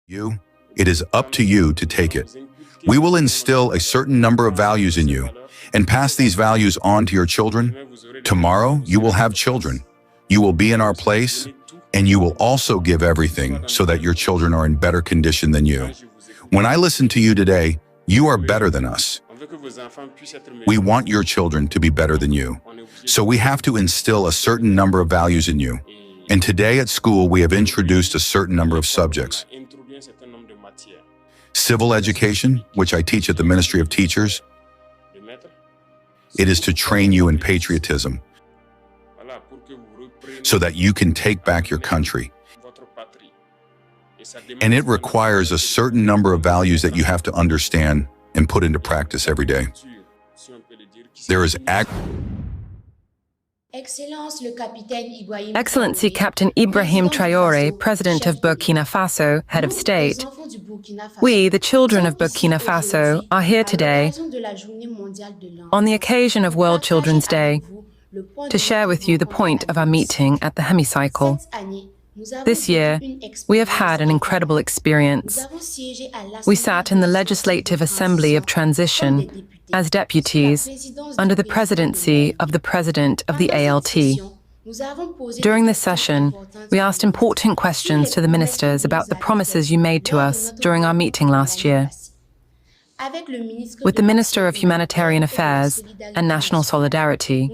You, it is up to you to take it. We will instill a certain number of values in you and pass these values on to your children. Tomorrow, you will have children. You will be in our place, and you will also give everything so that your children are in better condition than you. When I listen to you today, you are better than us. We want your children to be better than you. So we have to instill a certain number of values in you. And today at school, we have introduced a certain number of subjects. Civil education, which I teach at the Ministry of Teachers. It is to train you in patriotism so that you can take back your country. And it requires a certain number of values that you have to understand and put into practice every day. There is Excellency Captain Ibrahim Traoré, President of Burkina Faso, Head of State. We, the children of Burkina Faso, are here today on the occasion of World Children's Day to share with you the point of our meeting at the hemicycle. This year, we have had an incredible experience. We sat in the Legislative Assembly of Transition as deputies under the presidency of the President of the ALT. During this session, we asked important questions to the ministers about the promises you made to us during our meeting last year. With the Minister of Humanitarian Affairs and National Solidarity,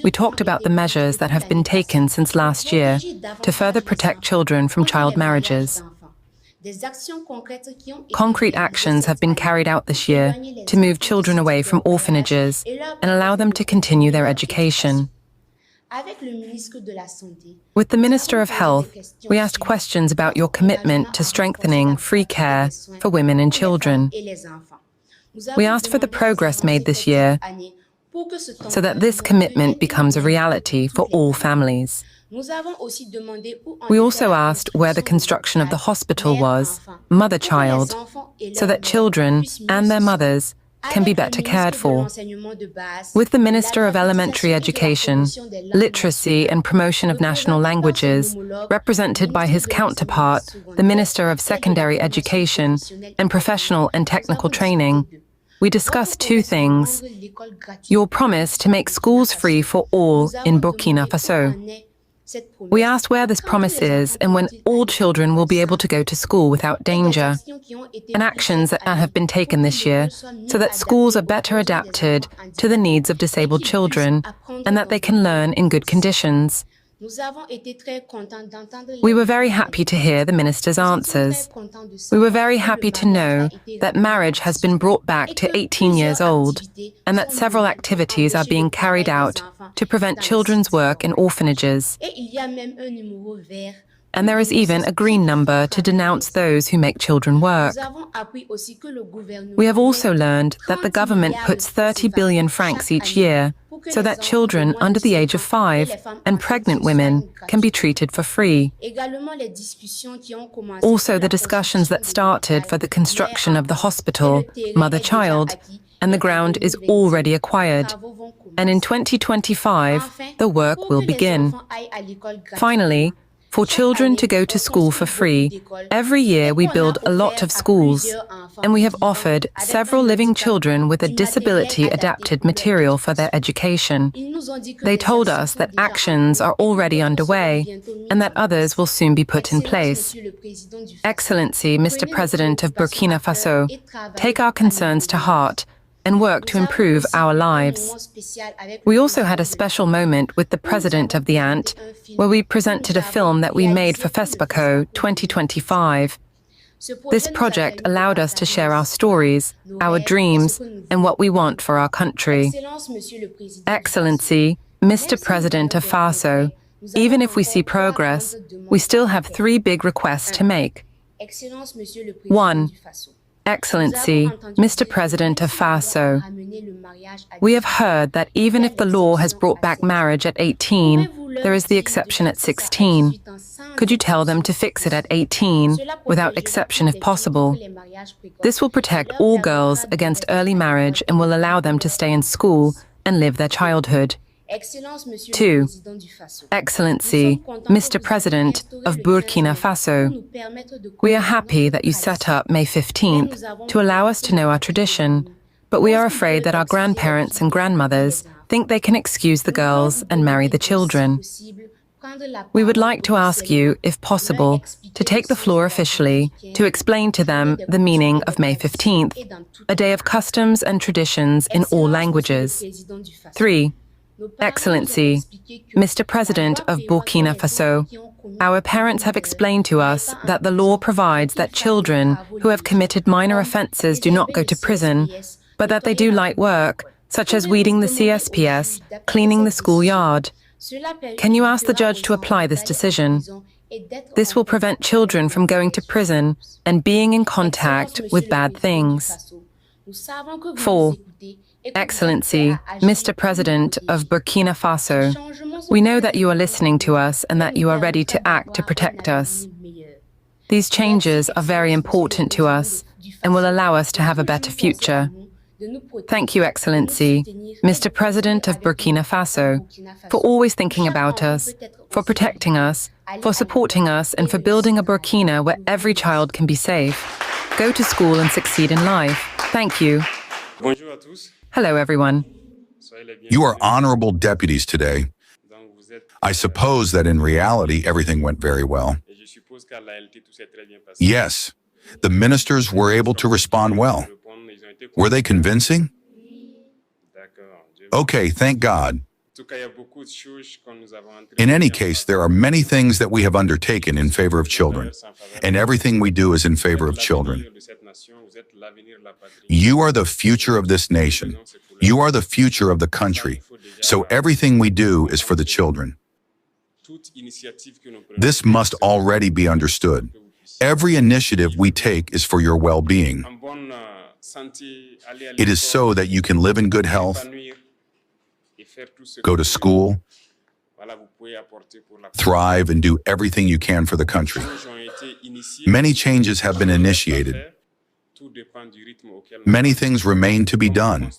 we talked about the measures that have been taken since last year to further protect children from child marriages. Concrete actions have been carried out this year to move children away from orphanages and allow them to continue their education. With the Minister of Health, we asked questions about your commitment to strengthening free care for women and children. We asked for the progress made this year so that this commitment becomes a reality for all families. We also asked where the construction of the hospital was, mother-child, so that children and their mothers can be better cared for. With the Minister of Elementary Education, Literacy and Promotion of National Languages, represented by his counterpart, the Minister of Secondary Education and Professional and Technical Training, we discussed two things: your promise to make schools free for all in Burkina Faso. We asked where this promise is and when all children will be able to go to school without danger, and actions that have been taken this year so that schools are better adapted to the needs of disabled children and that they can learn in good conditions. We were very happy to hear the minister's answers. We were very happy to know that marriage has been brought back to 18 years old and that several activities are being carried out to prevent children's work in orphanages. And there is even a green number to denounce those who make children work. We have also learned that the government puts 30 billion francs each year so that children under the age of 5 and pregnant women can be treated for free. Also, the discussions that started for the construction of the hospital, mother-child, and the ground is already acquired. And in 2025, the work will begin. Finally, for children to go to school for free, every year we build a lot of schools, and we have offered several living children with a disability-adapted material for their education. They told us that actions are already underway and that others will soon be put in place. Excellency, Mr. President of Burkina Faso, take our concerns to heart and work to improve our lives. We also had a special moment with the president of the ANT, where we presented a film that we made for FESPACO 2025. This project allowed us to share our stories, our dreams, and what we want for our country. Excellency, Mr. President of Faso, even if we see progress, we still have 3 big requests to make. 1. Excellency, Mr. President of Faso, we have heard that even if the law has brought back marriage at 18, there is the exception at 16. Could you tell them to fix it at 18, without exception if possible? This will protect all girls against early marriage and will allow them to stay in school and live their childhood. 2. Excellency, Mr. President of Burkina Faso, we are happy that you set up May 15th to allow us to know our tradition, but we are afraid that our grandparents and grandmothers think they can excuse the girls and marry the children. We would like to ask you, if possible, to take the floor officially to explain to them the meaning of May 15th, a day of customs and traditions in all languages. 3. Excellency, Mr. President of Burkina Faso, our parents have explained to us that the law provides that children who have committed minor offences do not go to prison, but that they do light work, such as weeding the CSPS, cleaning the schoolyard. Can you ask the judge to apply this decision? This will prevent children from going to prison and being in contact with bad things. 4. Excellency, Mr. President of Burkina Faso, we know that you are listening to us and that you are ready to act to protect us. These changes are very important to us and will allow us to have a better future. Thank you, Excellency, Mr. President of Burkina Faso, for always thinking about us, for protecting us, for supporting us, and for building a Burkina where every child can be safe, go to school and succeed in life. Thank you. Hello, everyone. You are honorable deputies today. I suppose that in reality, everything went very well. Yes, the ministers were able to respond well. Were they convincing? Okay, thank God. In any case, there are many things that we have undertaken in favor of children, and everything we do is in favor of children. You are the future of this nation. You are the future of the country, so everything we do is for the children. This must already be understood. Every initiative we take is for your well-being. It is so that you can live in good health, go to school, thrive, and do everything you can for the country. Many changes have been initiated. Many things remain to be done.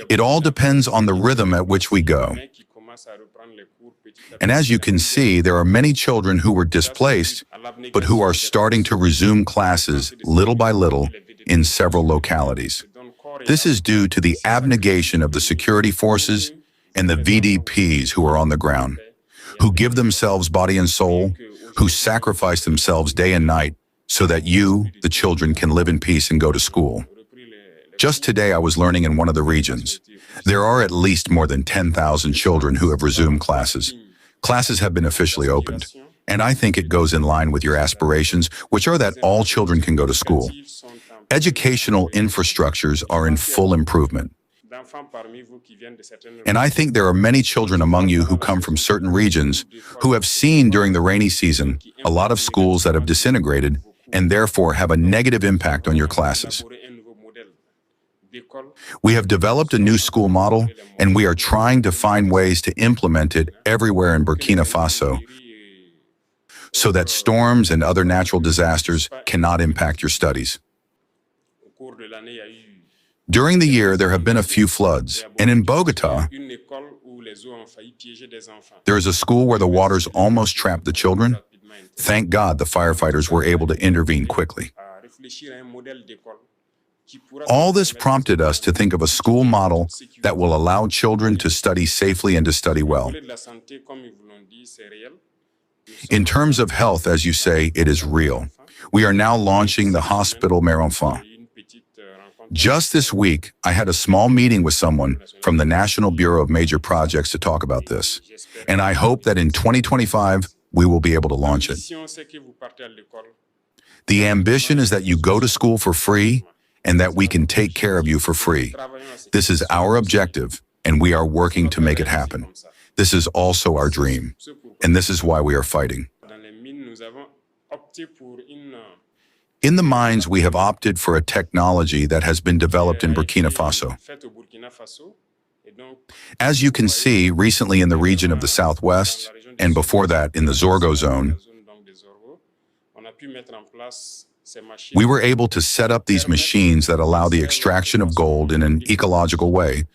It all depends on the rhythm at which we go. And as you can see, there are many children who were displaced, but who are starting to resume classes little by little in several localities. This is due to the abnegation of the security forces and the VDPs who are on the ground, who give themselves body and soul, who sacrifice themselves day and night so that you, the children, can live in peace and go to school. Just today I was learning in one of the regions. There are at least more than 10,000 children who have resumed classes. Classes have been officially opened, and I think it goes in line with your aspirations, which are that all children can go to school. Educational infrastructures are in full improvement. And I think there are many children among you who come from certain regions who have seen during the rainy season a lot of schools that have disintegrated and therefore have a negative impact on your classes. We have developed a new school model, and we are trying to find ways to implement it everywhere in Burkina Faso so that storms and other natural disasters cannot impact your studies. During the year, there have been a few floods, and in Bogota, there is a school where the waters almost trapped the children. Thank God the firefighters were able to intervene quickly. All this prompted us to think of a school model that will allow children to study safely and to study well. In terms of health, as you say, it is real. We are now launching the Hospital Mère Enfant. Just this week, I had a small meeting with someone from the National Bureau of Major Projects to talk about this, and I hope that in 2025, we will be able to launch it. The ambition is that you go to school for free and that we can take care of you for free. This is our objective, and we are working to make it happen. This is also our dream, and this is why we are fighting. In the mines, we have opted for a technology that has been developed in Burkina Faso. As you can see, recently in the region of the Southwest, and before that in the Zorgo zone, we were able to set up these machines that allow the extraction of gold in an ecological way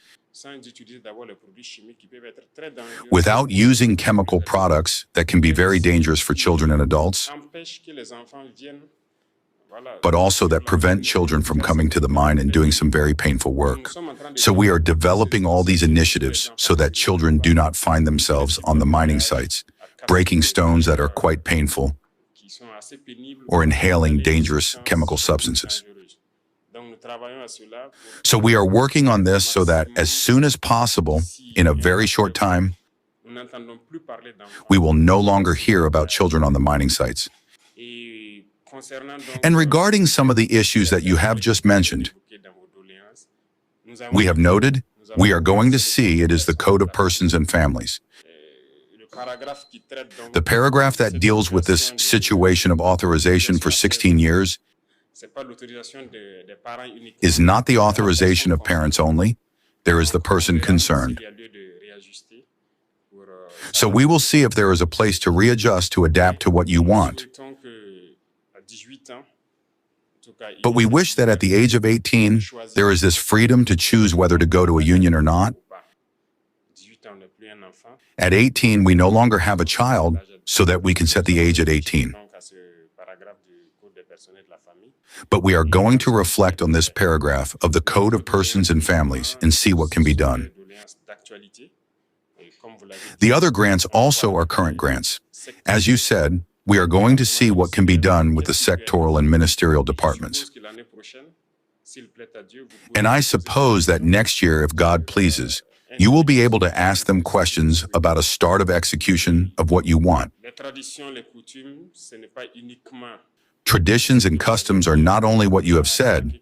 without using chemical products that can be very dangerous for children and adults, but also that prevent children from coming to the mine and doing some very painful work. So we are developing all these initiatives so that children do not find themselves on the mining sites, breaking stones that are quite painful, or inhaling dangerous chemical substances. So we are working on this so that as soon as possible, in a very short time, we will no longer hear about children on the mining sites. And regarding some of the issues that you have just mentioned, we have noted, we are going to see it is the Code of Persons and Families. The paragraph that deals with this situation of authorization for 16 years is not the authorization of parents only. There is the person concerned. So we will see if there is a place to readjust to adapt to what you want. But we wish that at the age of 18, there is this freedom to choose whether to go to a union or not. At 18, we no longer have a child, so that we can set the age at 18. But we are going to reflect on this paragraph of the Code of Persons and Families and see what can be done. The other grants also are current grants. As you said, we are going to see what can be done with the sectoral and ministerial departments. And I suppose that next year, if God pleases, you will be able to ask them questions about a start of execution of what you want. Traditions and customs are not only what you have said.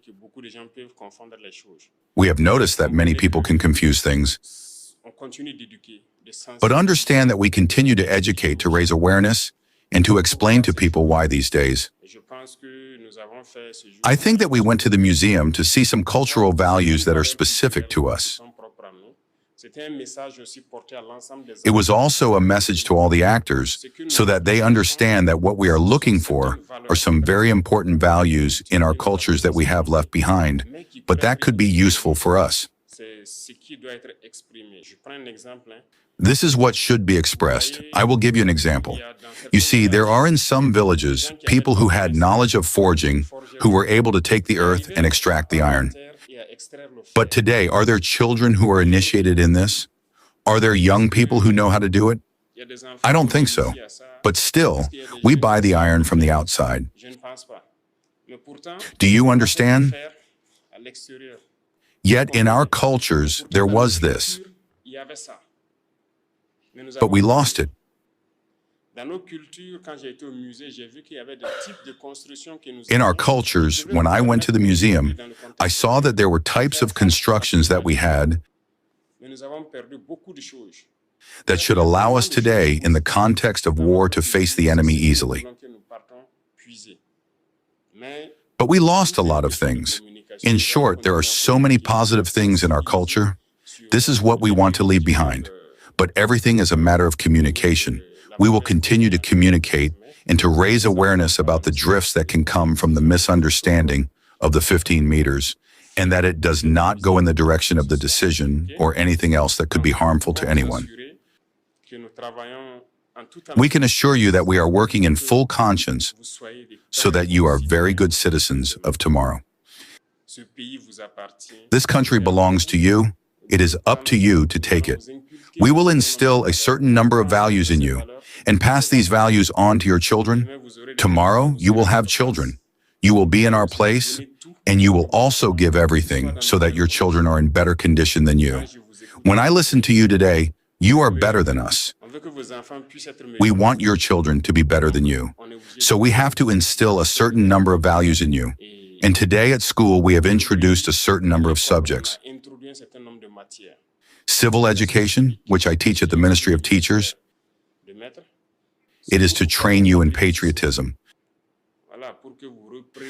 We have noticed that many people can confuse things. But understand that we continue to educate to raise awareness and to explain to people why these days. I think that we went to the museum to see some cultural values that are specific to us. It was also a message to all the actors so that they understand that what we are looking for are some very important values in our cultures that we have left behind, but that could be useful for us. This is what should be expressed. I will give you an example. You see, there are in some villages people who had knowledge of forging who were able to take the earth and extract the iron. But today, are there children who are initiated in this? Are there young people who know how to do it? I don't think so. But still, we buy the iron from the outside. Do you understand? Yet in our cultures, there was this. But we lost it. In our cultures, when I went to the museum, I saw that there were types of constructions that we had that should allow us today, in the context of war, to face the enemy easily. But we lost a lot of things. In short, there are so many positive things in our culture. This is what we want to leave behind. But everything is a matter of communication. We will continue to communicate and to raise awareness about the drifts that can come from the misunderstanding of the 15 meters, and that it does not go in the direction of the decision or anything else that could be harmful to anyone. We can assure you that we are working in full conscience so that you are very good citizens of tomorrow. This country belongs to you. It is up to you to take it. We will instill a certain number of values in you and pass these values on to your children. Tomorrow, you will have children. You will be in our place, and you will also give everything so that your children are in better condition than you. When I listen to you today, you are better than us. We want your children to be better than you. So we have to instill a certain number of values in you. And today at school, we have introduced a certain number of subjects. Civil education, which I teach at the Ministry of Teachers. It is to train you in patriotism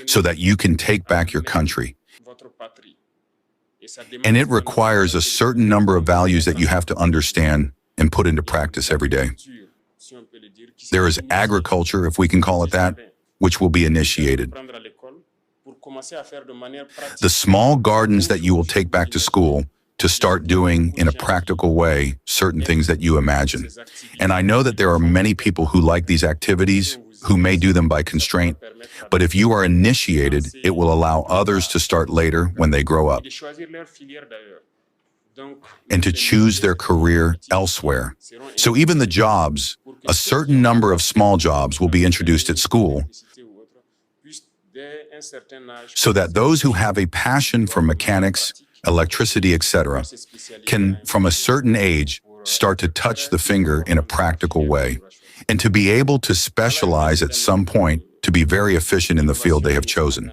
so that you can take back your country. And it requires a certain number of values that you have to understand and put into practice every day. There is agriculture, if we can call it that, which will be initiated. The small gardens that you will take back to school to start doing in a practical way certain things that you imagine. And I know that there are many people who like these activities, who may do them by constraint, but if you are initiated, it will allow others to start later when they grow up and to choose their career elsewhere. So even the jobs, a certain number of small jobs will be introduced at school so that those who have a passion for mechanics, electricity, etc., can, from a certain age, start to touch the finger in a practical way and to be able to specialize at some point to be very efficient in the field they have chosen.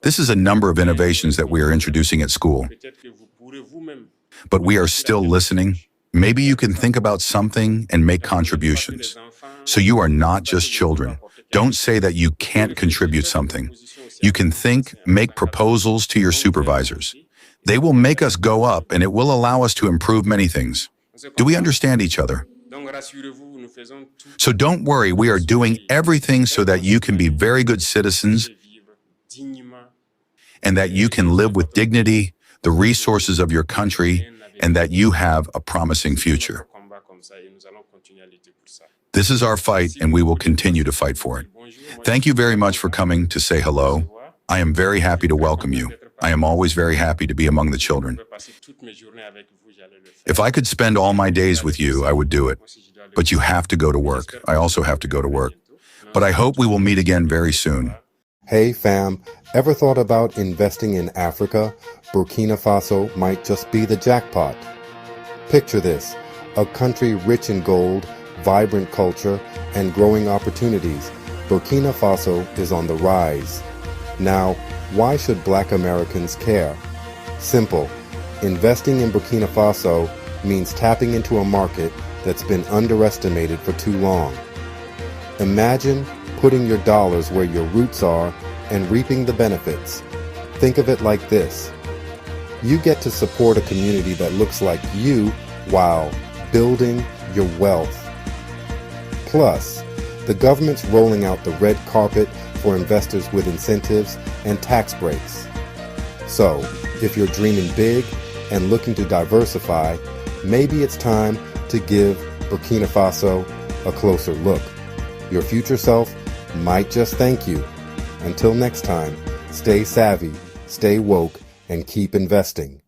This is a number of innovations that we are introducing at school. But we are still listening. Maybe you can think about something and make contributions. So you are not just children. Don't say that you can't contribute something. You can think, make proposals to your supervisors. They will make us go up and it will allow us to improve many things. Do we understand each other? So don't worry, we are doing everything so that you can be very good citizens and that you can live with dignity, the resources of your country, and that you have a promising future. This is our fight, and we will continue to fight for it. Thank you very much for coming to say hello. I am very happy to welcome you. I am always very happy to be among the children. If I could spend all my days with you, I would do it. But you have to go to work. I also have to go to work. But I hope we will meet again very soon. Hey fam, ever thought about investing in Africa? Burkina Faso might just be the jackpot. Picture this, a country rich in gold, vibrant culture, and growing opportunities. Burkina Faso is on the rise. Now, why should Black Americans care? Simple. Investing in Burkina Faso means tapping into a market that's been underestimated for too long. Imagine putting your dollars where your roots are and reaping the benefits. Think of it like this. You get to support a community that looks like you while building your wealth. Plus, the government's rolling out the red carpet for investors with incentives and tax breaks. So, if you're dreaming big and looking to diversify, maybe it's time to give Burkina Faso a closer look. Your future self might just thank you. Until next time, stay savvy, stay woke, and keep investing.